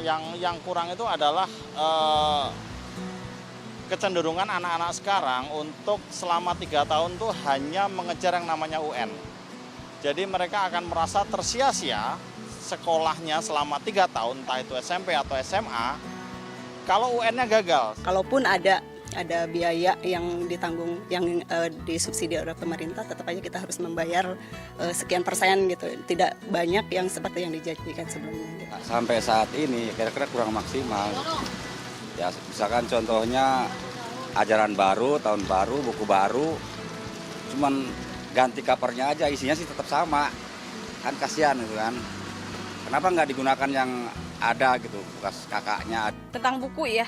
Yang kurang itu adalah kecenderungan anak-anak sekarang untuk selama 3 tahun tuh hanya mengejar yang namanya UN. Jadi mereka akan merasa tersia-sia sekolahnya selama 3 tahun, entah itu SMP atau SMA, kalau UN-nya gagal. Kalaupun ada biaya yang ditanggung, yang disubsidi oleh pemerintah, tetap aja kita harus membayar sekian persen gitu. Tidak banyak yang seperti yang dijanjikan sebelumnya. Sampai saat ini kira-kira kurang maksimal. Ya misalkan contohnya ajaran baru, tahun baru, buku baru, cuman ganti covernya aja, isinya sih tetap sama. Kan kasihan gitu kan. Kenapa nggak digunakan yang ada gitu, bekas kakaknya. Tentang buku ya,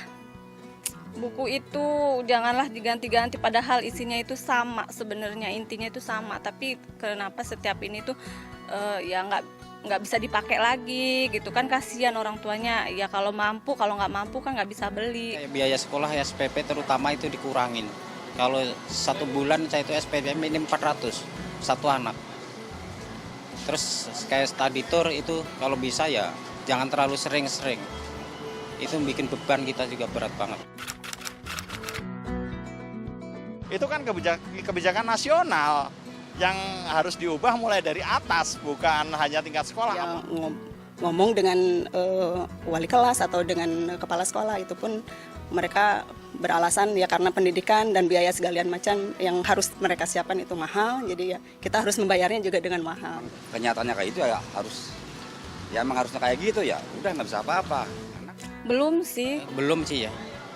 buku itu janganlah diganti-ganti, padahal isinya itu sama sebenarnya, intinya itu sama. Tapi kenapa setiap ini tuh ya nggak bisa dipakai lagi gitu kan, kasihan orang tuanya. Ya kalau mampu, kalau nggak mampu kan nggak bisa beli. Kayak biaya sekolah ya SPP terutama itu dikurangin. Kalau 1 bulan saya itu SPP minim 400 satu anak. Terus kayak study tour itu kalau bisa ya jangan terlalu sering-sering. Itu bikin beban kita juga berat banget. Itu kan kebijakan nasional yang harus diubah mulai dari atas, bukan hanya tingkat sekolah. Ya, ngomong dengan wali kelas atau dengan kepala sekolah, itu pun mereka beralasan ya karena pendidikan dan biaya segala macam yang harus mereka siapkan itu mahal, jadi ya kita harus membayarnya juga dengan mahal. Kenyataannya kayak itu ya harus, ya emang harusnya kayak gitu ya, udah nggak bisa apa-apa. Belum sih. Belum sih ya,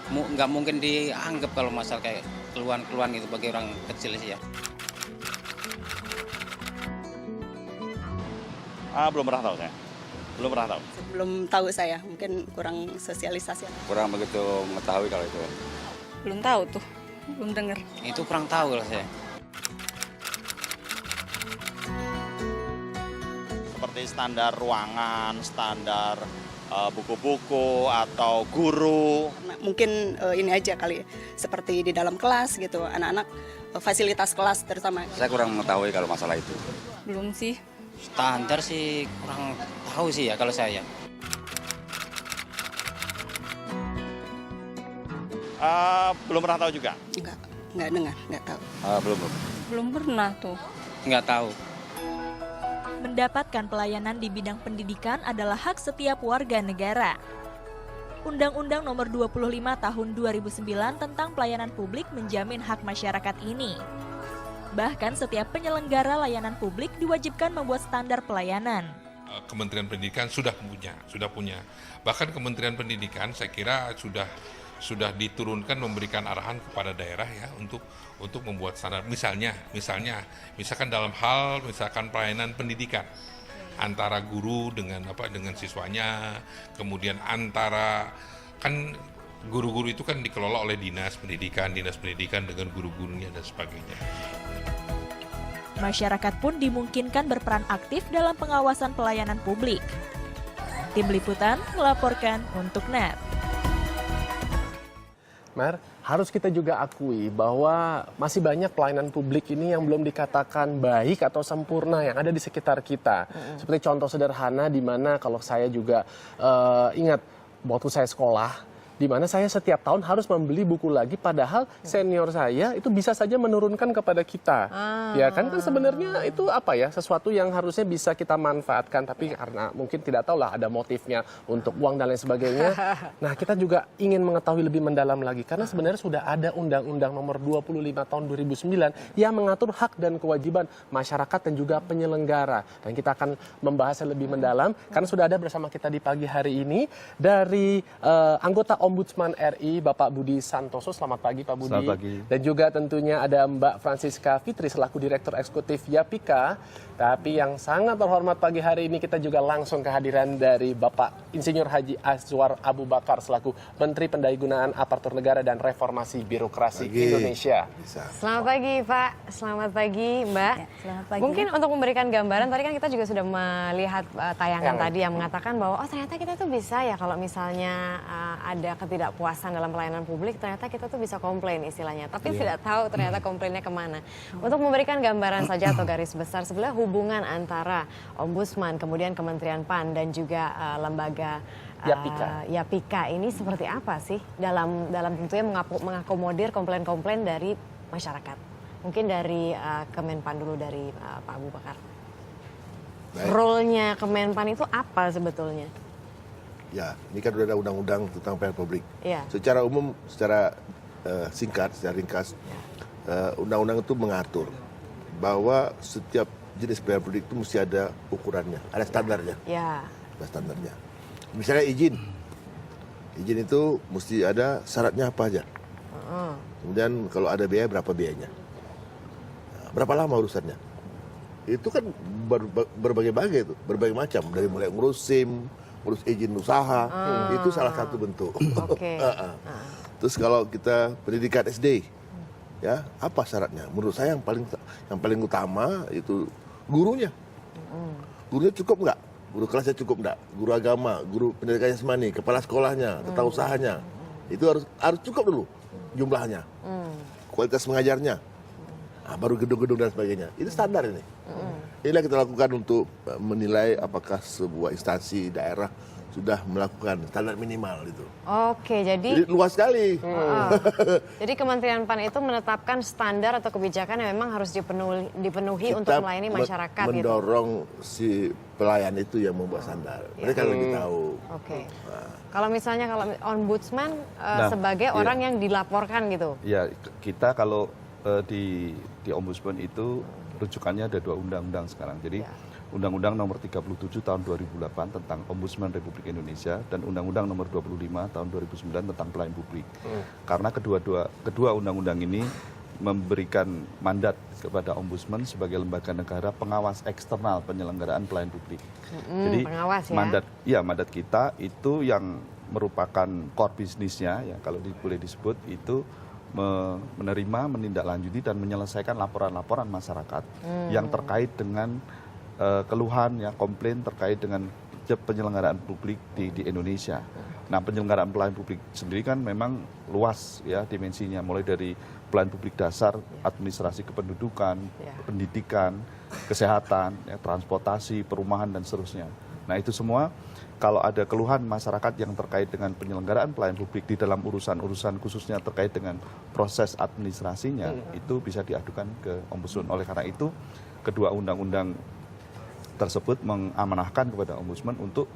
nggak mungkin dianggap kalau masalah kayak keluhan-keluhan gitu bagi orang kecil sih ya. Belum pernah tahu saya. Belum pernah tahu. Belum tahu saya, mungkin kurang sosialisasi. Kurang begitu mengetahui kalau itu. Belum tahu tuh, belum dengar. Itu kurang tahu lah saya. Seperti standar ruangan, standar buku-buku atau guru. Mungkin ini aja kali, seperti di dalam kelas gitu, anak-anak fasilitas kelas terutama. Saya kurang mengetahui kalau masalah itu. Belum sih. Standar sih kurang tahu sih ya kalau saya. Belum pernah tahu juga. Nggak dengar, nggak tahu. Belum. Belum pernah tuh. Nggak tahu. Mendapatkan pelayanan di bidang pendidikan adalah hak setiap warga negara. Undang-Undang Nomor 25 Tahun 2009 tentang Pelayanan Publik menjamin hak masyarakat ini. Bahkan setiap penyelenggara layanan publik diwajibkan membuat standar pelayanan. Kementerian Pendidikan sudah punya. Bahkan Kementerian Pendidikan saya kira sudah diturunkan memberikan arahan kepada daerah ya untuk membuat standar. Misalkan dalam hal pelayanan pendidikan antara guru dengan siswanya, kemudian antara kan guru-guru itu kan dikelola oleh dinas pendidikan dengan guru-gurunya dan sebagainya. Masyarakat pun dimungkinkan berperan aktif dalam pengawasan pelayanan publik. Tim Liputan melaporkan untuk NET. Mer, harus kita juga akui bahwa masih banyak pelayanan publik ini yang belum dikatakan baik atau sempurna yang ada di sekitar kita. Seperti contoh sederhana di mana kalau saya juga ingat waktu saya sekolah, di mana saya setiap tahun harus membeli buku lagi, padahal senior saya itu bisa saja menurunkan kepada kita. Ya kan sebenarnya itu sesuatu yang harusnya bisa kita manfaatkan, tapi karena mungkin tidak tahu lah ada motifnya untuk uang dan lain sebagainya. Nah, kita juga ingin mengetahui lebih mendalam lagi karena sebenarnya sudah ada Undang-Undang Nomor 25 Tahun 2009 yang mengatur hak dan kewajiban masyarakat dan juga penyelenggara. Dan kita akan membahasnya lebih mendalam karena sudah ada bersama kita di pagi hari ini dari anggota Ombudsman RI, Bapak Budi Santoso. Selamat pagi, Pak Budi. Selamat pagi. Dan juga tentunya ada Mbak Francisca Fitri selaku Direktur Eksekutif Yapika. Tapi yang sangat terhormat pagi hari ini kita juga langsung kehadiran dari Bapak Insinyur Haji Azwar Abu Bakar selaku Menteri Pendayagunaan Aparatur Negara dan Reformasi Birokrasi Indonesia. Selamat pagi, Pak. Selamat pagi, Mbak. Ya, selamat pagi. Mungkin untuk memberikan gambaran, tadi kan kita juga sudah melihat tayangan tadi yang mengatakan bahwa ternyata kita tuh bisa ya kalau misalnya ada ketidakpuasan dalam pelayanan publik, ternyata kita tuh bisa komplain istilahnya. Tapi tidak tahu ternyata komplainnya kemana. Untuk memberikan gambaran saja atau garis besar, sebenarnya hubungan antara Ombudsman, kemudian Kementerian PAN dan juga lembaga Yapika ini seperti apa sih dalam tentunya mengakomodir komplain-komplain dari masyarakat? Mungkin dari Kemenpan dulu, dari Pak Abu Bakar. Role-nya Kemenpan itu apa sebetulnya? Ya, ini kan sudah ada undang-undang tentang pelayanan publik. Ya. Secara umum, secara singkat, secara ringkas, undang-undang itu mengatur bahwa setiap jenis pelayanan publik itu mesti ada ukurannya, ada standarnya. Ya. Ada standarnya. Misalnya izin itu mesti ada syaratnya apa aja. Kemudian kalau ada biaya, berapa biayanya, berapa lama urusannya. Itu kan berbagai-bagai, berbagai macam, dari mulai ngurus SIM, ngurus izin usaha, itu salah satu bentuk. Oke. Terus kalau kita pendidikan SD, ya apa syaratnya? Menurut saya yang paling utama itu gurunya. Gurunya cukup nggak? Guru kelasnya cukup nggak? Guru agama, guru pendidikan jasmani, kepala sekolahnya, tata usahanya, itu harus cukup dulu jumlahnya, kualitas mengajarnya, baru gedung-gedung dan sebagainya. Itu standar ini. Inilah kita lakukan untuk menilai apakah sebuah instansi daerah sudah melakukan standar minimal itu. Oke, jadi luas sekali. Jadi Kementerian PAN itu menetapkan standar atau kebijakan yang memang harus dipenuhi untuk melayani masyarakat. Mendorong si pelayan itu yang membuat standar. Mereka lebih tahu. Oke. Kalau misalnya ombudsman sebagai orang yang dilaporkan gitu. Ya, kita kalau di ombudsman itu rujukannya ada 2 undang-undang sekarang. Jadi Undang-Undang nomor 37 tahun 2008 tentang Ombudsman Republik Indonesia dan Undang-Undang nomor 25 tahun 2009 tentang pelayanan publik. Karena kedua undang-undang ini memberikan mandat kepada Ombudsman sebagai lembaga negara pengawas eksternal penyelenggaraan pelayanan publik. Jadi pengawas, mandat kita itu yang merupakan core bisnisnya, ya kalau boleh disebut itu menerima, menindaklanjuti dan menyelesaikan laporan-laporan masyarakat yang terkait dengan keluhan, ya komplain terkait dengan penyelenggaraan publik di Indonesia. Nah, penyelenggaraan pelayanan publik sendiri kan memang luas ya dimensinya, mulai dari pelayanan publik dasar, administrasi kependudukan, pendidikan, kesehatan, ya, transportasi, perumahan dan seterusnya. Nah, itu semua kalau ada keluhan masyarakat yang terkait dengan penyelenggaraan pelayanan publik di dalam urusan-urusan khususnya terkait dengan proses administrasinya, itu bisa diadukan ke Ombudsman. Oleh karena itu, kedua undang-undang tersebut mengamanahkan kepada Ombudsman untuk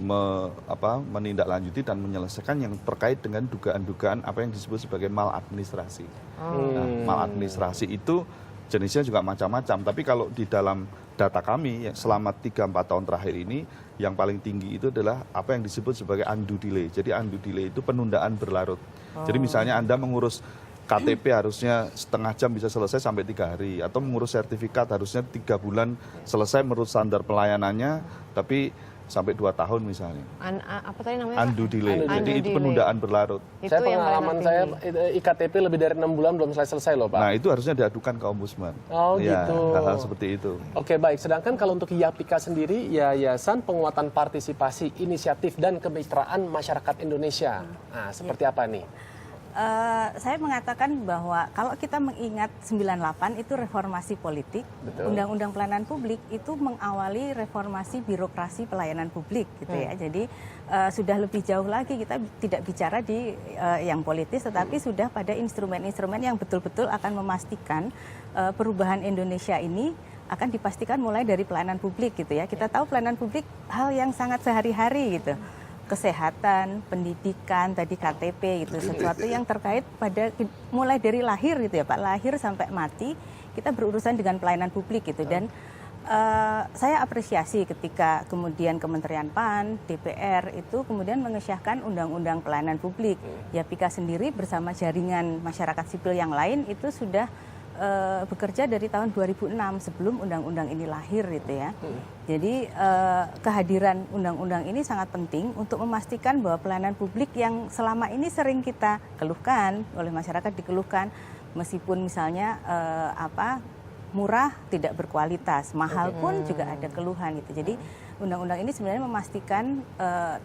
menindaklanjuti dan menyelesaikan yang terkait dengan dugaan-dugaan apa yang disebut sebagai maladministrasi. Nah, maladministrasi itu jenisnya juga macam-macam, tapi kalau di dalam data kami selama 3-4 tahun terakhir ini yang paling tinggi itu adalah apa yang disebut sebagai undue delay. Jadi undue delay itu penundaan berlarut. Jadi misalnya Anda mengurus KTP harusnya setengah jam bisa selesai sampai 3 hari, atau mengurus sertifikat harusnya 3 bulan selesai menurut standar pelayanannya, tapi sampai 2 tahun misalnya. Apa tadi namanya? Undue delay. Jadi itu penundaan berlarut. Saya pengalaman saya IKTP lebih dari 6 bulan belum selesai loh Pak. Nah itu harusnya diadukan ke Ombudsman. Oh ya, gitu. Hal-hal seperti itu. Oke baik, sedangkan kalau untuk Yapika sendiri, Yayasan Penguatan Partisipasi Inisiatif dan Kemitraan Masyarakat Indonesia. Nah seperti apa nih? Saya mengatakan bahwa kalau kita mengingat 98 itu reformasi politik, Undang-Undang Pelayanan Publik itu mengawali reformasi birokrasi pelayanan publik gitu ya. Jadi sudah lebih jauh lagi, kita tidak bicara di yang politis, tetapi sudah pada instrumen-instrumen yang betul-betul akan memastikan perubahan Indonesia ini akan dipastikan mulai dari pelayanan publik gitu ya. Kita tahu pelayanan publik hal yang sangat sehari-hari gitu. Kesehatan, pendidikan, tadi KTP gitu, sesuatu yang terkait pada mulai dari lahir gitu ya Pak, lahir sampai mati kita berurusan dengan pelayanan publik gitu. Dan saya apresiasi ketika kemudian Kementerian PAN, DPR itu kemudian mengesahkan Undang-Undang Pelayanan Publik. Yapika sendiri bersama jaringan masyarakat sipil yang lain itu sudah bekerja dari tahun 2006 sebelum undang-undang ini lahir gitu ya. Jadi kehadiran undang-undang ini sangat penting untuk memastikan bahwa pelayanan publik yang selama ini sering kita keluhkan oleh masyarakat, dikeluhkan meskipun misalnya murah tidak berkualitas, mahal pun juga ada keluhan gitu. Jadi undang-undang ini sebenarnya memastikan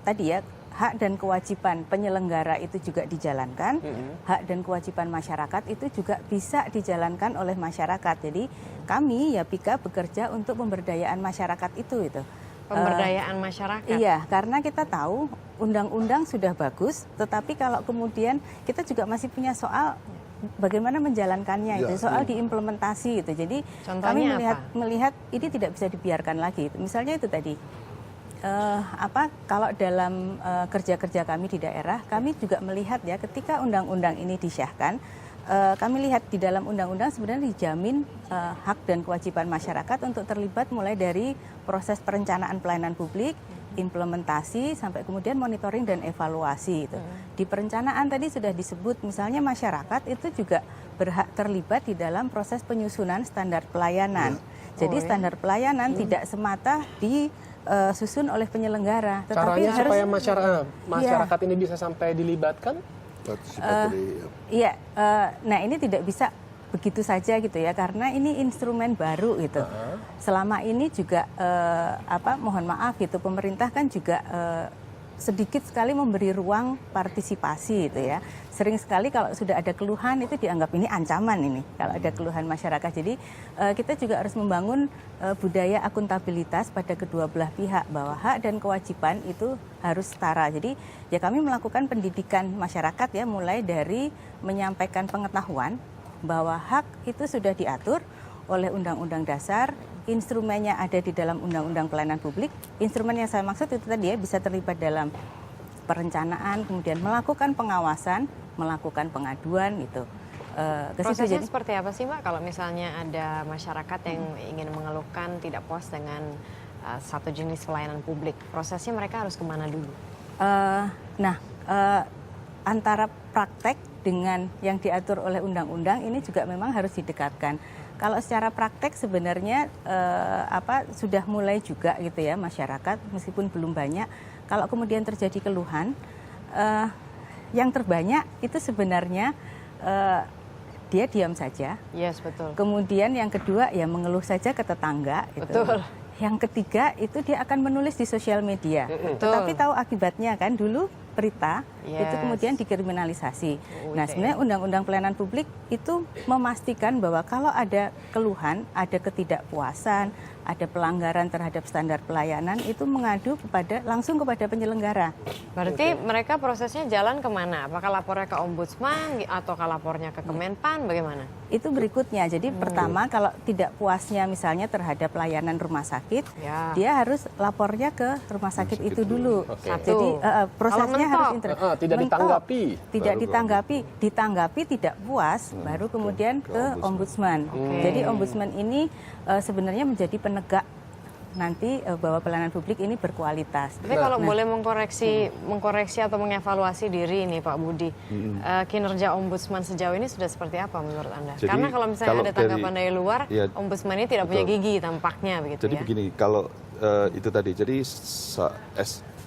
tadi ya, hak dan kewajiban penyelenggara itu juga dijalankan, hak dan kewajiban masyarakat itu juga bisa dijalankan oleh masyarakat. Jadi kami Yapika bekerja untuk pemberdayaan masyarakat itu. Pemberdayaan masyarakat. Iya, karena kita tahu undang-undang sudah bagus, tetapi kalau kemudian kita juga masih punya soal bagaimana menjalankannya, itu soal diimplementasi itu. Jadi Contohnya kami melihat ini tidak bisa dibiarkan lagi. Misalnya itu tadi. Kalau dalam kerja-kerja kami di daerah, kami juga melihat ya ketika undang-undang ini disahkan, kami lihat di dalam undang-undang sebenarnya dijamin hak dan kewajiban masyarakat untuk terlibat mulai dari proses perencanaan pelayanan publik, implementasi, sampai kemudian monitoring dan evaluasi. Itu. Di perencanaan tadi sudah disebut misalnya masyarakat itu juga berhak terlibat di dalam proses penyusunan standar pelayanan. Jadi standar pelayanan tidak semata disusun oleh penyelenggara. Tetapi Caranya harus, supaya masyarakat ini bisa sampai dilibatkan? Nah ini tidak bisa begitu saja gitu ya, karena ini instrumen baru gitu. Selama ini juga mohon maaf gitu, pemerintah kan juga sedikit sekali memberi ruang partisipasi gitu ya. Sering sekali kalau sudah ada keluhan itu dianggap ini ancaman ini kalau ada keluhan masyarakat. Jadi kita juga harus membangun budaya akuntabilitas pada kedua belah pihak bahwa hak dan kewajiban itu harus setara. Jadi ya kami melakukan pendidikan masyarakat ya, mulai dari menyampaikan pengetahuan bahwa hak itu sudah diatur oleh Undang-Undang Dasar, instrumennya ada di dalam Undang-Undang Pelayanan Publik. Instrumen yang saya maksud itu tadi ya, bisa terlibat dalam perencanaan, kemudian melakukan pengawasan, melakukan pengaduan gitu. Prosesnya seperti apa sih Mbak kalau misalnya ada masyarakat yang ingin mengeluhkan tidak puas dengan satu jenis pelayanan publik? Prosesnya mereka harus kemana dulu? Antara praktek dengan yang diatur oleh undang-undang ini juga memang harus didekatkan. Kalau secara praktek sebenarnya sudah mulai juga gitu ya masyarakat, meskipun belum banyak. Kalau kemudian terjadi keluhan, yang terbanyak itu sebenarnya dia diam saja. Yes, betul. Kemudian yang kedua ya mengeluh saja ke tetangga. Gitu. Betul. Yang ketiga itu dia akan menulis di sosial media. Tetapi tahu akibatnya kan, dulu berita itu kemudian dikriminalisasi. Nah sebenarnya Undang-Undang Pelayanan Publik itu memastikan bahwa kalau ada keluhan, ada ketidakpuasan, ada pelanggaran terhadap standar pelayanan, itu mengadu langsung kepada penyelenggara. Berarti mereka prosesnya jalan kemana? Apakah lapornya ke Ombudsman atau lapornya ke Kemenpan? Bagaimana? Itu berikutnya. Jadi pertama kalau tidak puasnya misalnya terhadap layanan rumah sakit, dia harus lapornya ke rumah sakit itu dulu. Jadi prosesnya harus tidak ditanggapi. Tidak ditanggapi tidak puas, baru kemudian ke Ombudsman. Jadi Ombudsman ini sebenarnya menjadi penegak nanti bahwa pelayanan publik ini berkualitas. Tapi kalau boleh mengkoreksi atau mengevaluasi diri nih Pak Budi, kinerja Ombudsman sejauh ini sudah seperti apa menurut Anda? Jadi, karena kalau misalnya ada tanggapan dari luar, Ombudsman ini tidak punya gigi tampaknya begitu. Jadi begini, kalau itu tadi, jadi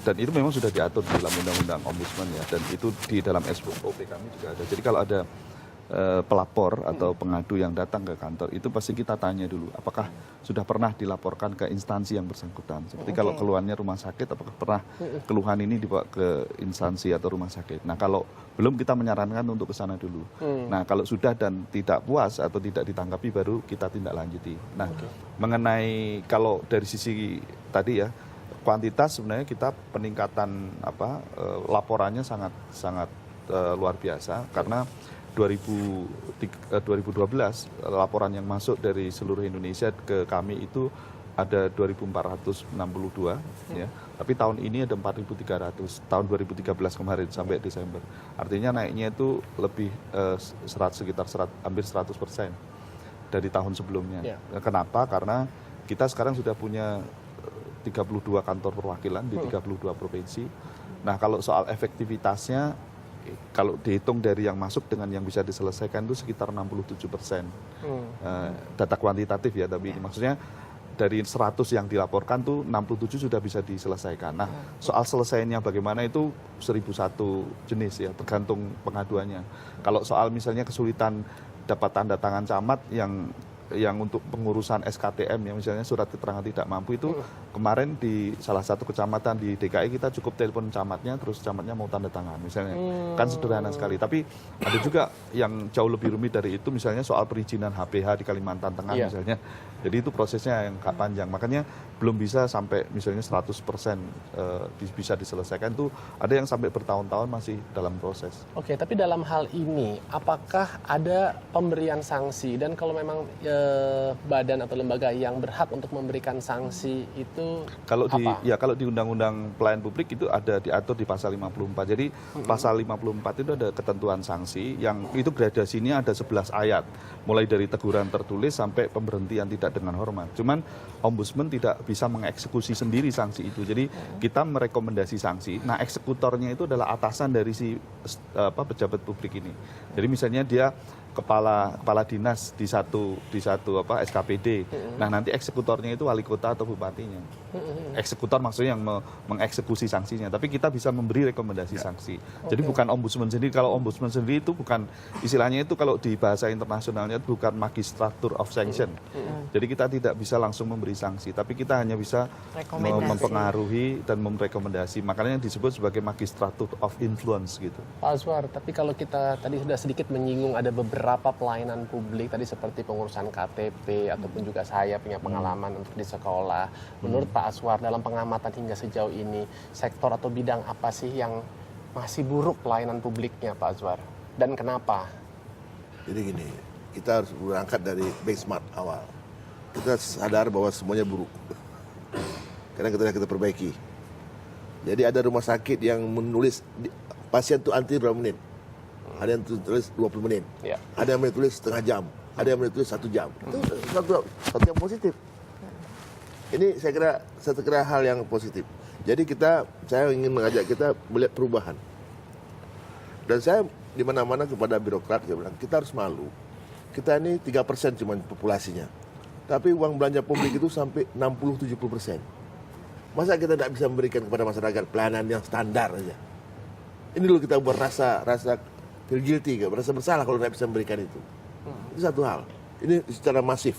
dan itu memang sudah diatur di dalam Undang-Undang Ombudsman ya, dan itu di dalam SOP kami juga ada. Jadi kalau ada pelapor atau pengadu yang datang ke kantor, itu pasti kita tanya dulu, apakah sudah pernah dilaporkan ke instansi yang bersangkutan. Seperti kalau keluhannya rumah sakit, apakah pernah keluhan ini dibawa ke instansi atau rumah sakit. Nah kalau belum, kita menyarankan untuk ke sana dulu. Nah kalau sudah dan tidak puas atau tidak ditanggapi, baru kita tindak lanjuti. Nah mengenai kalau dari sisi tadi ya, kuantitas sebenarnya kita peningkatan laporannya sangat luar biasa, karena 2012 laporan yang masuk dari seluruh Indonesia ke kami itu ada 2.462 ya. Tapi tahun ini ada 4.300 tahun 2013 kemarin sampai Desember. Artinya naiknya itu lebih hampir 100% dari tahun sebelumnya. Kenapa? Karena kita sekarang sudah punya 32 kantor perwakilan di 32 provinsi. Nah, kalau soal efektivitasnya, kalau dihitung dari yang masuk dengan yang bisa diselesaikan itu sekitar 67%. Data kuantitatif ya, tapi maksudnya dari 100 yang dilaporkan tuh 67 sudah bisa diselesaikan. Nah, soal selesainya bagaimana itu 1001 jenis ya, tergantung pengaduannya. Kalau soal misalnya kesulitan dapat tanda tangan camat yang yang untuk pengurusan SKTM ya, misalnya surat keterangan tidak mampu itu kemarin di salah satu kecamatan di DKI kita cukup telepon camatnya, terus camatnya mau tanda tangan misalnya. Kan sederhana sekali. Tapi ada juga yang jauh lebih rumit dari itu, misalnya soal perizinan HPH di Kalimantan Tengah misalnya. Jadi itu prosesnya yang agak panjang. Makanya belum bisa sampai misalnya 100% bisa diselesaikan, itu ada yang sampai bertahun-tahun masih dalam proses. Oke, tapi dalam hal ini apakah ada pemberian sanksi, dan kalau memang badan atau lembaga yang berhak untuk memberikan sanksi itu kalau apa? kalau di Undang-Undang Pelayanan Publik itu ada diatur di pasal 54. Jadi pasal 54 itu ada ketentuan sanksi yang itu gradasinya ada 11 ayat. Mulai dari teguran tertulis sampai pemberhentian tidak dengan hormat. Cuman Ombudsman tidak bisa mengeksekusi sendiri sanksi itu. Jadi kita merekomendasi sanksi. Nah, eksekutornya itu adalah atasan dari si pejabat publik ini. Jadi misalnya dia kepala dinas di satu SKPD. Nah, nanti eksekutornya itu wali kota atau bupatinya. Eksekutor maksudnya yang mengeksekusi sanksinya. Tapi kita bisa memberi rekomendasi sanksi. Jadi bukan ombudsman sendiri. Kalau ombudsman sendiri itu bukan, istilahnya itu kalau di bahasa internasionalnya itu bukan magistrature of sanction. Jadi kita tidak bisa langsung memberi sanksi, tapi kita hanya bisa mempengaruhi dan merekomendasi. Makanya disebut sebagai magistrature of influence gitu. Pak Azwar, tapi kalau kita tadi sudah sedikit menyinggung ada beberapa pelayanan publik tadi seperti pengurusan KTP ataupun juga saya punya pengalaman untuk di sekolah. Menurut Pak Azwar, dalam pengamatan hingga sejauh ini, sektor atau bidang apa sih yang masih buruk pelayanan publiknya, Pak Azwar? Dan kenapa? Jadi gini, kita harus berangkat dari benchmark awal. Kita sadar bahwa semuanya buruk. Karena kita perbaiki. Jadi ada rumah sakit yang menulis pasien itu antri berapa menit. Ada yang tulis 20 menit. Ada yang menulis setengah jam. Ada yang menulis 1 jam. Itu satu yang positif. Ini saya kira hal yang positif. Jadi saya ingin mengajak kita melihat perubahan. Dan saya di mana-mana kepada birokrat saya bilang, kita harus malu. Kita ini 3% cuma populasinya. Tapi uang belanja publik itu sampai 60-70%. Masa kita tidak bisa memberikan kepada masyarakat pelayanan yang standar saja? Ini dulu kita buat rasa feel guilty, merasa bersalah kalau tidak bisa memberikan itu. Itu satu hal. Ini secara masif.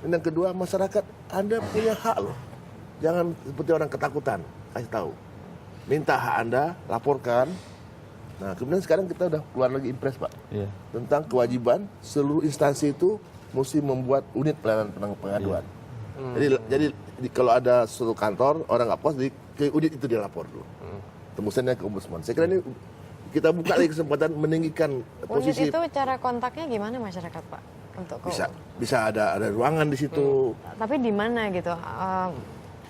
Dan yang kedua, masyarakat Anda punya hak loh. Jangan seperti orang ketakutan. Kasih tahu. Minta hak Anda, laporkan. Nah, kemudian sekarang kita udah keluar lagi impres, Pak. Tentang kewajiban seluruh instansi itu mesti membuat unit pelayanan pengaduan. Jadi kalau ada suatu kantor, orang nggak puas, ke unit itu dia lapor dulu. Tembusannya ke ombudsman. Saya kira ini kita buka lagi kesempatan meninggikan posisi. Unit itu cara kontaknya gimana masyarakat, Pak? Untuk bisa ada ruangan di situ. Tapi di mana gitu?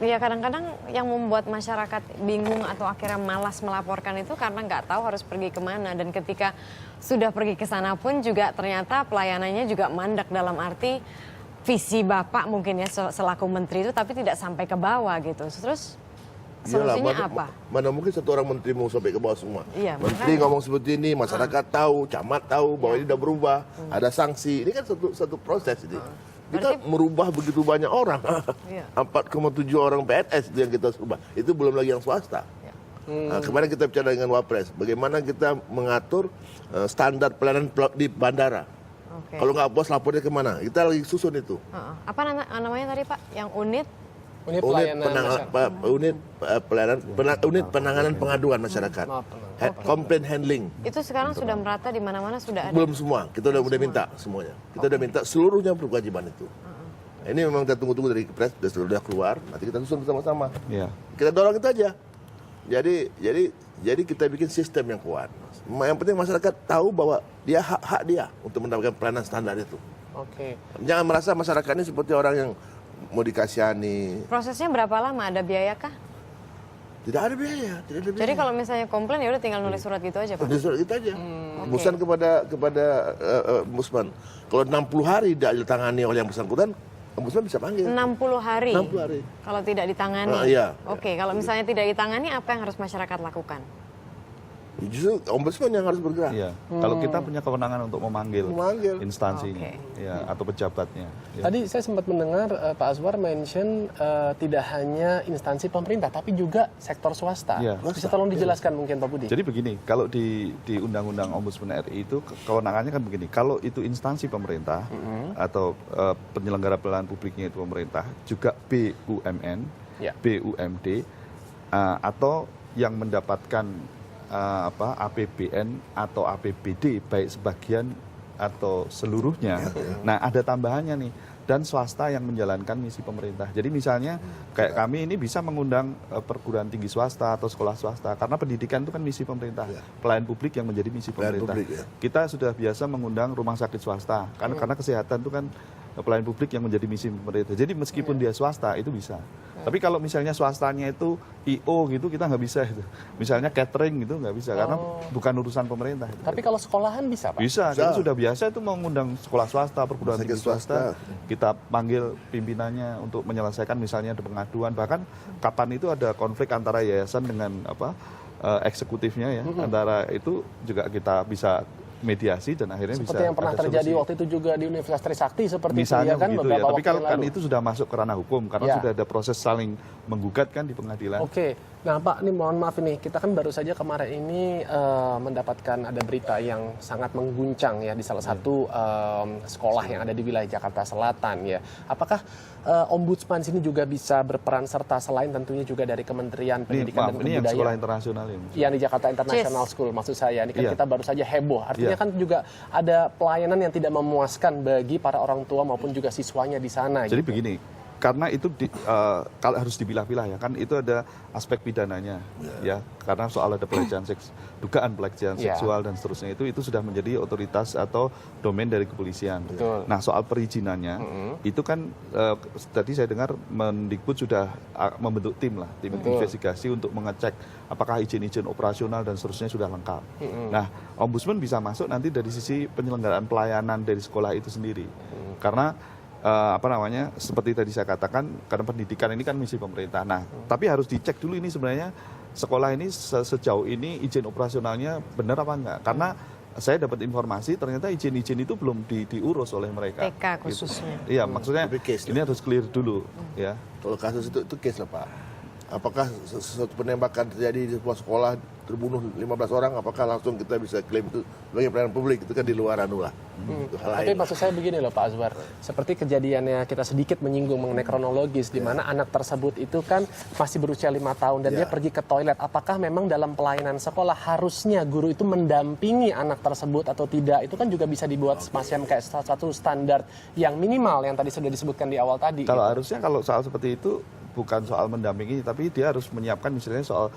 Ya kadang-kadang yang membuat masyarakat bingung atau akhirnya malas melaporkan itu karena nggak tahu harus pergi kemana. Dan ketika sudah pergi ke sana pun juga ternyata pelayanannya juga mandek, dalam arti visi Bapak mungkin ya selaku menteri itu tapi tidak sampai ke bawah gitu. Terus solusinya apa? Mana mungkin satu orang menteri mau sampai ke bawah semua. Menteri ngomong seperti ini, masyarakat tahu, camat tahu bahwa ini sudah berubah, ada sanksi. Ini kan satu proses ini. Kita merubah begitu banyak orang. 4,7 orang PNS itu yang kita ubah. Itu belum lagi yang swasta. Nah, kemarin kita bicara dengan Wapres, bagaimana kita mengatur standar pelayanan di bandara. Kalau nggak puas lapornya kemana? Kita lagi susun itu. Apa namanya tadi Pak? Yang unit penanganan pengaduan masyarakat. Complaint handling. Itu sekarang sudah merata di mana-mana sudah ada. Belum semua. Kita udah minta semuanya. Kita udah minta seluruhnya berkewajiban itu. Ini memang kita tunggu-tunggu dari Kepres, sudah keluar. Nanti kita susun bersama-sama. Kita dorong itu aja. Jadi kita bikin sistem yang kuat. Yang penting masyarakat tahu bahwa dia hak dia untuk mendapatkan pelayanan standar itu. Jangan merasa masyarakat ini seperti orang yang mau dikasihani. Prosesnya berapa lama? Ada biaya kah? Tidak ada biaya. Jadi kalau misalnya komplain ya udah tinggal nulis surat gitu aja, Pak. Nulis surat gitu aja. Tembusan kepada ombudsman. Kalau 60 hari tidak ditangani oleh yang bersangkutan, ombudsman bisa panggil. 60 hari. 60 hari. Kalau tidak ditangani. Oke, kalau misalnya tidak ditangani apa yang harus masyarakat lakukan? Justru ombudsman yang harus bergerak. Kalau kita punya kewenangan untuk memanggil instansinya atau pejabatnya. Tadi saya sempat mendengar Pak Azwar mention tidak hanya instansi pemerintah tapi juga sektor swasta. Bisa tolong dijelaskan mungkin Pak Budi? Jadi begini, kalau di Undang-Undang Ombudsman RI itu kewenangannya kan begini. Kalau itu instansi pemerintah, atau penyelenggara pelayanan publiknya itu pemerintah, juga BUMN, BUMD, atau yang mendapatkan APBN atau APBD baik sebagian atau seluruhnya. Nah, ada tambahannya nih. Dan swasta yang menjalankan misi pemerintah. Jadi misalnya kayak kami ini bisa mengundang perguruan tinggi swasta atau sekolah swasta karena pendidikan itu kan misi pemerintah. Pelayanan publik yang menjadi misi pemerintah. Kita sudah biasa mengundang rumah sakit swasta karena kesehatan itu kan pelayanan publik yang menjadi misi pemerintah. Jadi meskipun dia swasta itu bisa. Tapi kalau misalnya swastanya itu IO gitu kita nggak bisa itu. Misalnya catering gitu nggak bisa karena bukan urusan pemerintah. Itu. Tapi kalau sekolahan bisa, Pak? Bisa. Kita sudah biasa itu mengundang sekolah swasta, perguruan tinggi swasta. Kita panggil pimpinannya untuk menyelesaikan misalnya ada pengaduan. Bahkan kapan itu ada konflik antara yayasan dengan eksekutifnya ya. Antara itu juga kita bisa mediasi dan akhirnya seperti bisa yang pernah terjadi waktu itu juga di Universitas Trisakti seperti misalnya itu ya kan begitu, beberapa tapi kalau waktu yang kan lalu. itu sudah masuk ke ranah hukum karena sudah ada proses saling menggugat kan di pengadilan. Oke. Nah Pak, ini mohon maaf ini, kita kan baru saja kemarin ini mendapatkan ada berita yang sangat mengguncang ya di salah satu sekolah yang ada di wilayah Jakarta Selatan ya. Apakah Ombudsman sini juga bisa berperan serta selain tentunya juga dari Kementerian Pendidikan dan Kebudayaan? Ini yang sekolah internasional ini. Yang di Jakarta International School maksud saya. Ini kan kita baru saja heboh. Artinya kan juga ada pelayanan yang tidak memuaskan bagi para orang tua maupun juga siswanya di sana. Jadi begini, karena itu kalau harus dipilah-pilah ya kan itu ada aspek pidananya ya karena soal ada pelecehan seks, dugaan pelecehan seksual dan seterusnya itu sudah menjadi otoritas atau domain dari kepolisian. Betul. Nah soal perizinannya itu kan tadi saya dengar Mendikbud sudah membentuk tim investigasi untuk mengecek apakah izin-izin operasional dan seterusnya sudah lengkap. Nah Ombudsman bisa masuk nanti dari sisi penyelenggaraan pelayanan dari sekolah itu sendiri karena seperti tadi saya katakan karena pendidikan ini kan misi pemerintah. Nah, tapi harus dicek dulu ini sebenarnya sekolah ini sejauh ini izin operasionalnya benar apa enggak? Karena saya dapat informasi ternyata izin-izin itu belum diurus oleh mereka. TK khususnya. Gitu. Iya, maksudnya ini harus clear dulu ya. Kalau kasus itu case lah Pak. Apakah sesuatu penembakan terjadi di sebuah sekolah terbunuh 15 orang, apakah langsung kita bisa klaim itu sebagai pelayanan publik? Itu kan di luar anu lah. Tapi maksud saya begini loh Pak Azwar, seperti kejadiannya kita sedikit menyinggung mengenai kronologis, di mana anak tersebut itu kan masih berusia 5 tahun dan dia pergi ke toilet. Apakah memang dalam pelayanan sekolah harusnya guru itu mendampingi anak tersebut atau tidak? Itu kan juga bisa dibuat semacam kayak satu standar yang minimal yang tadi sudah disebutkan di awal tadi. Kalau harusnya kalau soal seperti itu bukan soal mendampingi, tapi dia harus menyiapkan misalnya soal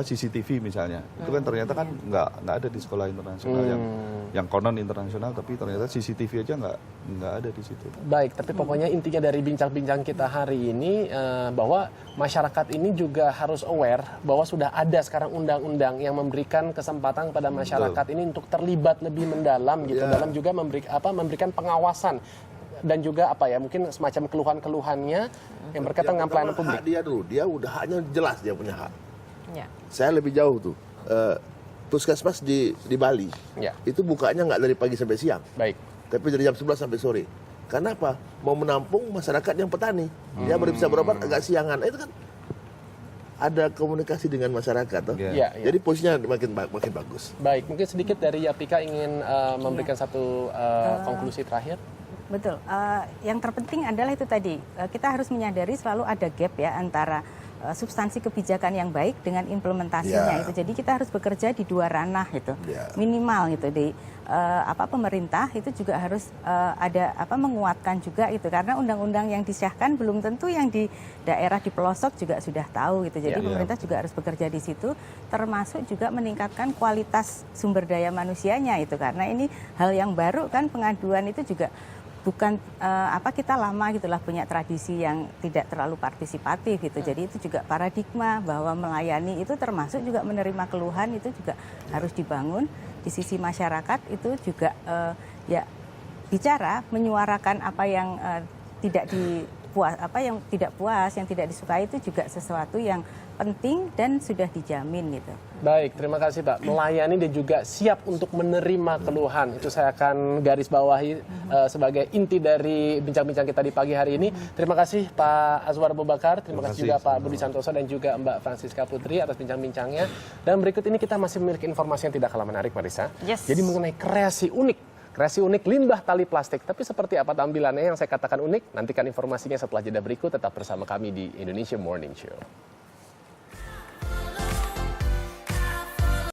CCTV misalnya. Itu kan ternyata kan nggak ada di sekolah internasional yang konon internasional, tapi ternyata CCTV aja nggak ada di situ. Baik, tapi pokoknya intinya dari bincang-bincang kita hari ini bahwa masyarakat ini juga harus aware bahwa sudah ada sekarang undang-undang yang memberikan kesempatan kepada masyarakat ini untuk terlibat lebih mendalam gitu dalam juga memberikan pengawasan. Dan juga mungkin semacam keluhan-keluhannya yang berkaitan dengan pelayanan publik. Dia dulu, dia udah haknya jelas dia punya hak. Saya lebih jauh tuh. Puskesmas di Bali, itu bukanya nggak dari pagi sampai siang. Baik. Tapi dari jam 11 sampai sore. Karena apa? Mau menampung masyarakat yang petani. Dia baru bisa berobat agak siangan. Itu kan ada komunikasi dengan masyarakat. Jadi posisinya makin bagus. Baik, mungkin sedikit dari Yapika ingin memberikan satu konklusi terakhir. Betul. Yang terpenting adalah itu tadi, kita harus menyadari selalu ada gap ya antara substansi kebijakan yang baik dengan implementasinya itu. Jadi kita harus bekerja di dua ranah itu. Minimal gitu di pemerintah itu juga harus ada menguatkan juga itu karena undang-undang yang disahkan belum tentu yang di daerah di pelosok juga sudah tahu gitu. Jadi pemerintah juga harus bekerja di situ termasuk juga meningkatkan kualitas sumber daya manusianya itu karena ini hal yang baru kan pengaduan itu juga bukan kita lama gitulah punya tradisi yang tidak terlalu partisipatif gitu. Jadi itu juga paradigma bahwa melayani itu termasuk juga menerima keluhan itu juga harus dibangun di sisi masyarakat itu juga bicara menyuarakan apa yang tidak puas, yang tidak disukai itu juga sesuatu yang penting dan sudah dijamin gitu. Baik, terima kasih Pak. Melayani dan juga siap untuk menerima keluhan. Itu saya akan garis bawahi sebagai inti dari bincang-bincang kita di pagi hari ini. Terima kasih Pak Azwar Abu Bakar, terima kasih juga Pak Budi Santoso dan juga Mbak Francisca Putri atas bincang-bincangnya. Dan berikut ini kita masih memiliki informasi yang tidak kalah menarik Marisa. Jadi mengenai kreasi unik Kreasi unik limbah tali plastik. Tapi seperti apa tampilannya yang saya katakan unik? Nantikan informasinya setelah jeda berikut. Tetap bersama kami di Indonesia Morning Show.